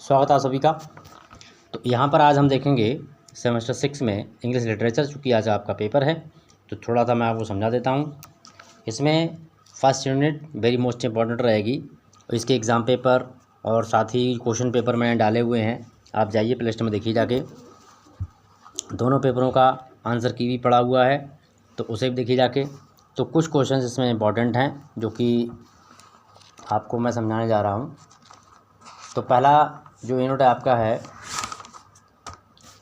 स्वागत है आप सभी का। तो यहाँ पर आज हम देखेंगे सेमेस्टर 6 में इंग्लिश लिटरेचर, चूँकि आज आपका पेपर है तो थोड़ा सा मैं आपको समझा देता हूँ। इसमें first unit very most important रहेगी और इसके एग्ज़ाम पेपर और साथ ही क्वेश्चन पेपर मैंने डाले हुए हैं। आप जाइए प्ले लिस्ट में देखिए जाके, दोनों पेपरों का आंसर की भी पड़ा हुआ है तो उसे भी देखिए जाके। तो कुछ क्वेश्चन इसमें इम्पॉर्टेंट हैं जो कि आपको मैं समझाने जा रहा हूँ। तो पहला जो यूनिट आपका है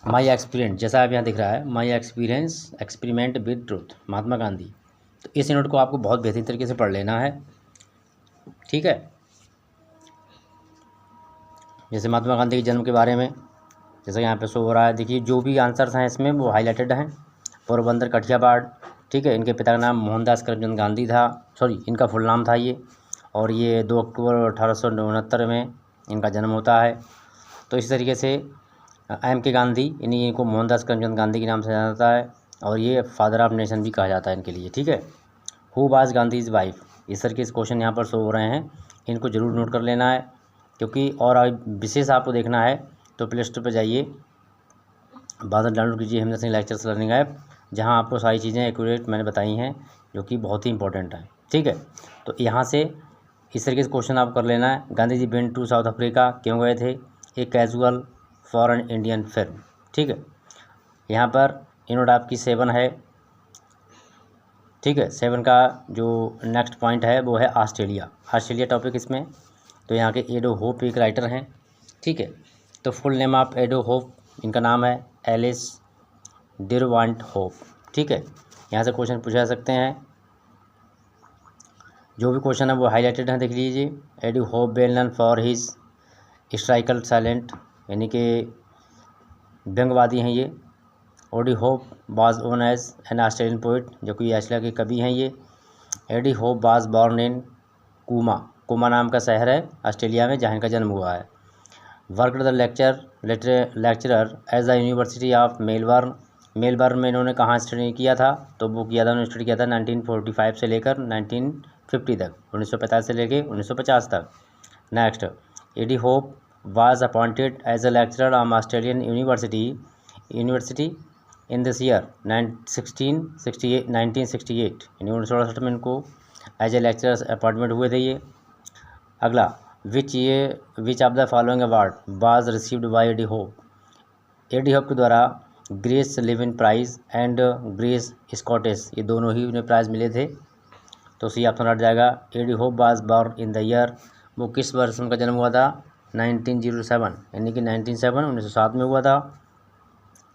माई एक्सपीरियंस, जैसा आप यहाँ दिख रहा है my experience experiment with truth, Mahatma Gandhi. तो इस यूनिट को आपको बहुत बेहतरीन तरीके से पढ़ लेना है, ठीक है। जैसे महात्मा गांधी के जन्म के बारे में जैसा यहाँ पे शो हो रहा है, देखिए जो भी आंसर्स हैं इसमें वो हाईलाइटेड हैं। पोरबंदर कठियावाड़, ठीक है। इनके पिता का नाम मोहनदास करमचंद गांधी था, इनका फुल नाम था ये, और ये 2 अक्टूबर 1869 में इनका जन्म होता है। तो इस तरीके से एम के गांधी, इन्हीं को मोहनदास करमचंद गांधी के नाम से जाना जाता है और ये फादर ऑफ नेशन भी कहा जाता है इनके लिए, ठीक है। हु वाज गांधीज वाइफ, इस तरह के क्वेश्चन यहाँ पर शो हो रहे हैं, इनको जरूर नोट कर लेना है क्योंकि और विशेष आपको देखना है तो प्ले स्टोर पर जाइए, बाद में डाउनलोड कीजिए हिमदर्द सिंह लेक्चर्स लर्निंग ऐप, जहाँ आपको सारी चीज़ें एक्यूरेट मैंने बताई हैं जो कि बहुत ही इंपॉर्टेंट है, ठीक है। तो यहाँ से इस तरीके से क्वेश्चन आप कर लेना है। Gandhi ji went to south Africa, क्यों गए थे? एक कैजुअल फॉरेन इंडियन फिल्म, ठीक है। यहाँ पर यूनिट आपकी 7 है, ठीक है। 7 का जो नेक्स्ट पॉइंट है वो है ऑस्ट्रेलिया टॉपिक इसमें। तो यहाँ के एडो होप एक राइटर हैं, ठीक है। तो full name of A D Hope, इनका नाम है एलिस डिरवांट होप, ठीक है। यहाँ से क्वेश्चन पूछा जा सकते हैं, जो भी क्वेश्चन है वो हाईलाइटेड है, देख लीजिए। A D Hope well known for his historical talent, यानी कि व्यंग्यवादी हैं ये। A D Hope was known as an Australian poet, जो कि ऑस्ट्रेलिया के कवि हैं ये। A D Hope was born in Cooma नाम का शहर है ऑस्ट्रेलिया में जहाँ इनका जन्म हुआ है। Worked the lecturer as the university of Melbourne में इन्होंने कहाँ स्टडी किया था? तो वो किया था, उन्होंने स्टडी किया था 1945 से लेकर 1950 तक, 1945 से लेकर 1950 तक। Next, A D Hope was appointed as a lecturer on Australian University in this year 1968, 1968 में इनको एज ए लेक्चरर अपॉइंटमेंट हुए थे ये। अगला, which of the following award was received by A D Hope? A D Hope के द्वारा Grace Leven prize and Grace Scottish, ये दोनों ही उन्हें प्राइज़ मिले थे। तो सी ऑप्शन हट जाएगा। A D Hope was born in the year, वो किस वर्ष उनका जन्म हुआ था? 1907, यानी कि 1907 में हुआ था।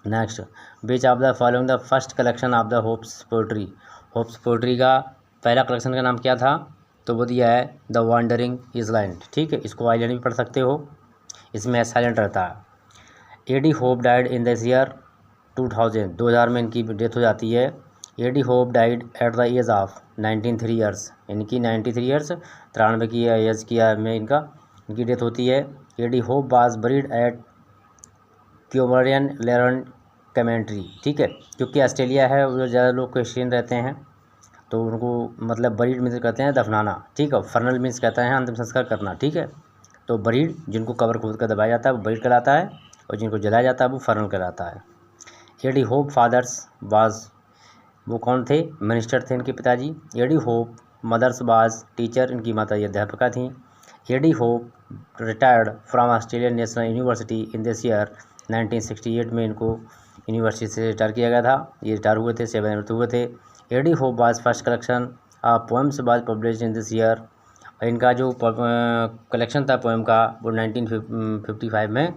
Next, which of the following the first collection of the hopes poetry का पहला कलेक्शन का नाम क्या था? तो वो दिया है द वॉन्डरिंग आइलैंड, ठीक है। इसको आइलैंड भी पढ़ सकते हो, इसमें साइलेंट रहता है। A D Hope died in this year 2000 में इनकी डेथ हो जाती है। A D Hope died at the age of 93 years, यानी कि 93 ईयर्स, 93 की एज की में इनकी डेथ होती है। A D Hope was buried at Queanbeyan lawn cemetery, ठीक है। क्योंकि ऑस्ट्रेलिया है उधर ज़्यादा लोग क्रिश्चियन रहते हैं तो उनको मतलब बरीड मीन्स कहते हैं दफनाना, ठीक है। फर्नल मीन्स कहते हैं अंतिम संस्कार करना, ठीक है। तो बरीड, जिनको कबर खोद कर दबाया जाता है वो बरीड कहलाता है और जिनको जलाया जाता है वो फर्नल कहलाता है। एडी होप फादर्स वाज, वो कौन थे? मिनिस्टर थे इनके पिताजी। A D Hope mothers was teacher, इनकी माता ये अध्यापिका थी। A D Hope retired from Australian National University in this year 1968 में इनको यूनिवर्सिटी से रिटायर किया गया था, ये रिटायर हुए थे, सेवानिवृत्त हुए थे। A D Hope was first collection of poems was published in this year, इनका जो कलेक्शन था पोएम का वो 1955 में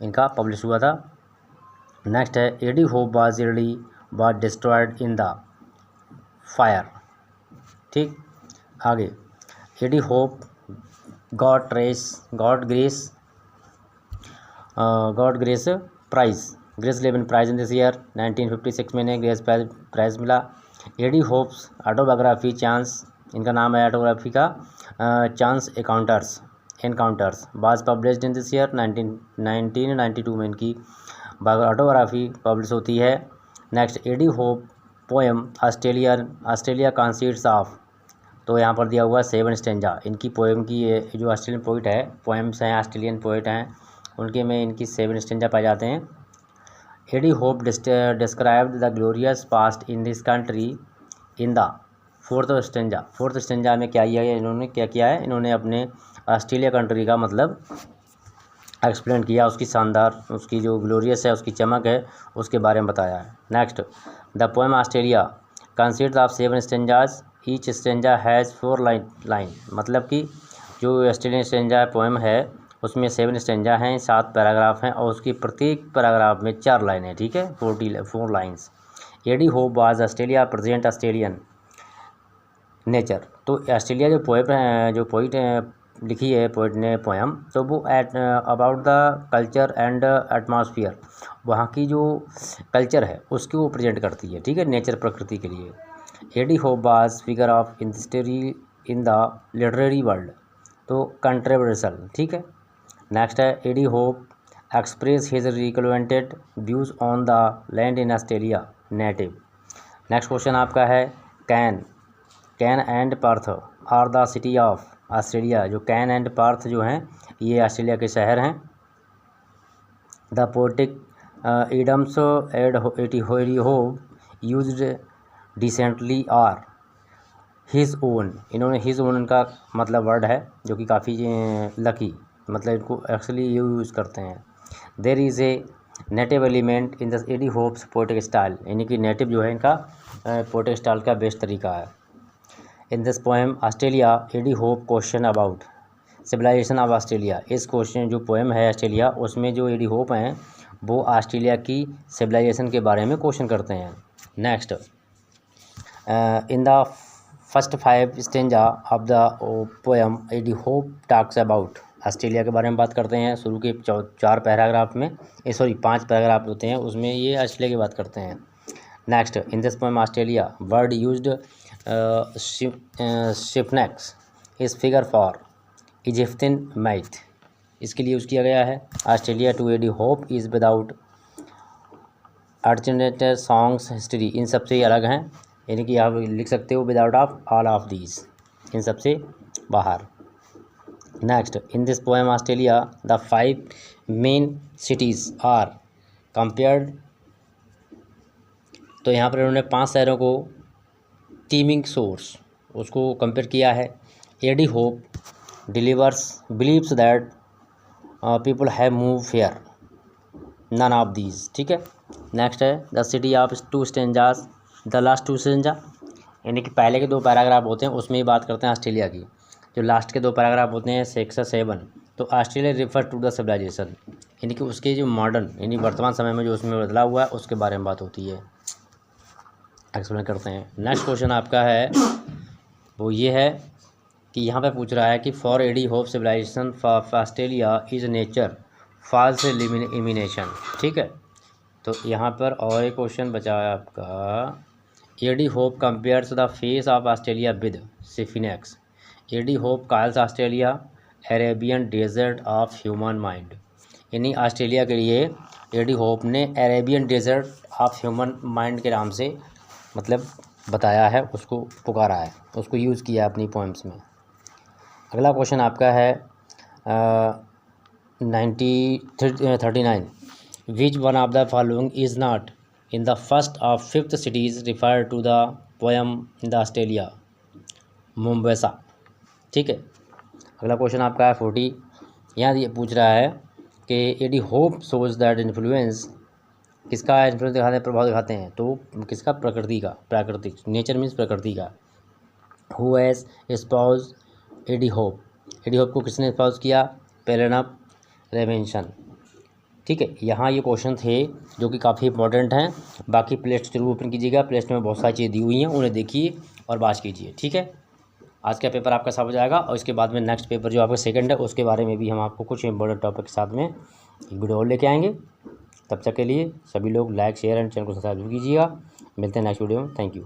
इनका पब्लिश हुआ था। नेक्स्ट है, A D Hope was destroyed in the fire, ठीक। आगे, A D Hope got Grace Leven prize in this year 1956 में इन्हें ग्रेस प्राइज मिला। एडी होप्स ऑटोबायोग्राफी चांस, इनका नाम है ऑटोग्राफी का chance encounters was published in this year 1992 में इनकी ऑटोग्राफी पब्लिश होती है। Next, A D Hope poem Australia consists of, तो यहाँ पर दिया हुआ 7 स्टेंजा, इनकी पोएम की, ये जो ऑस्ट्रेलियन पोइट है, पोएम्स हैं ऑस्ट्रेलियन पोइट हैं उनके में इनकी 7 स्टेंजा पाए जाते हैं। A D Hope described the glorious past in this country in the fourth stanza में क्या किया है इन्होंने अपने ऑस्ट्रेलिया कंट्री का मतलब एक्सप्लेन किया, उसकी शानदार, उसकी जो ग्लोरियस है, उसकी चमक है, उसके बारे में बताया है। Next, the poem Australia consist of 7 stanzas, each stanza has 4 line, मतलब कि जो ऑस्ट्रेलियन स्टेंजा पोएम है उसमें 7 स्टेंजा हैं, 7 पैराग्राफ हैं और उसकी प्रत्येक पैराग्राफ में 4 लाइनें, ठीक है, 4 lines. A D Hope was Australia present Australian nature, तो ऑस्ट्रेलिया जो पोइट लिखी है पोइट ने पोएम, तो वो about the culture and atmosphere, वहाँ की जो कल्चर है उसकी वो प्रेजेंट करती है, ठीक है, नेचर प्रकृति के लिए। A D Hope was figure of history in the literary world, तो कंट्रोवर्शियल, ठीक है। नेक्स्ट है A D Hope express his relented views on the land in Australia native. Next question आपका है Cairns and Perth are the city of Australia, जो Cairns and Perth जो हैं ये ऑस्ट्रेलिया के शहर हैं। The poetic Adams A D Hope used decently are his own, इन्होंने हिज ओन का मतलब वर्ड है जो कि काफ़ी लकी, मतलब इनको एक्चुअली यूज़ करते हैं। There is a native element in the A D Hope's poetic style, यानी कि नेटिव जो है इनका पोएटिक स्टाइल का बेस्ट तरीका है। In this poem Australia A D Hope question about civilization of Australia, इस क्वेश्चन जो पोएम है ऑस्ट्रेलिया उसमें जो एडी होप हैं वो ऑस्ट्रेलिया की सिविलाइजेशन के बारे में क्वेश्चन करते हैं। Next, in the first 5 stanza of the poem A D Hope talks about Australia के बारे में बात करते हैं। शुरू के 4 पैराग्राफ में 5 पैराग्राफ होते हैं उसमें ये ऑस्ट्रेलिया की बात करते हैं। Next, in this poem Australia word used sphinx is figure for Egyptian math, इसके लिए यूज़ किया गया है। Australia to A D Hope is without alternative songs history, इन सबसे अलग हैं, यानी कि आप लिख सकते हो without of all of these, इन सबसे बाहर। Next, in this poem Australia the 5 main cities are compared, तो यहाँ पर उन्होंने 5 शहरों को टीमिंग सोर्स उसको कंपेयर किया है। A D Hope believes that people have move fair none of these, ठीक है। नेक्स्ट है the city of 2 stanzas, the last 2 stanza, यानी कि पहले के 2 पैराग्राफ होते हैं उसमें ही बात करते हैं ऑस्ट्रेलिया की, जो लास्ट के 2 पैराग्राफ होते हैं 6 से 7, तो Australia refer to the civilization, यानी कि उसके जो मॉडर्न यानी वर्तमान समय में जो उसमें बदलाव हुआ है उसके बारे में बात होती है, एक्सप्लेन करते हैं। नेक्स्ट क्वेश्चन आपका है वो ये है कि यहाँ पे पूछ रहा है कि for A D Hope civilization for Australia is nature falls elimination, ठीक है। तो यहाँ पर और एक क्वेश्चन बचा है आपका, A D Hope compares the face of Australia with sphinx, A D Hope calls Australia Arabian desert of human mind, यानी ऑस्ट्रेलिया के लिए एडी होप ने Arabian desert of human mind के नाम से मतलब बताया है, उसको पुकारा है, उसको यूज़ किया अपनी पोएम्स में। अगला क्वेश्चन आपका है 39, which one of the following is not in the first of 5th cities refer to the poem in the Australia Mombasa, ठीक है। अगला क्वेश्चन आपका है 40, यहाँ ये पूछ रहा है कि A D Hope shows that influence, किसका इन्फ्लुएंस दिखाते हैं, प्रभाव दिखाते हैं, तो किसका, प्रकृति का, प्राकृतिक, नेचर मीन्स प्रकृति का। हु हैज़ एस्पाउज एडी होप को किसने एस्पाउज किया, पेलेनप रेवेंशन, ठीक है। यहाँ ये क्वेश्चन थे जो कि काफ़ी इंपॉर्टेंट हैं, बाकी प्ले लिस्ट जरूर ओपन कीजिएगा, प्ले लिस्ट में बहुत सारी चीज़ें दी हुई हैं, उन्हें देखिए और बात कीजिए, ठीक है। आज का पेपर आपका सब हो जाएगा और इसके बाद में नेक्स्ट पेपर जो आपका सेकंड है उसके बारे में भी हम आपको कुछ इंपॉर्टेंट टॉपिक के साथ में एक वीडियो और लेके आएंगे। तब तक के लिए सभी लोग लाइक शेयर एंड चैनल को सब्सक्राइब कीजिएगा। मिलते हैं नेक्स्ट वीडियो में। Thank you.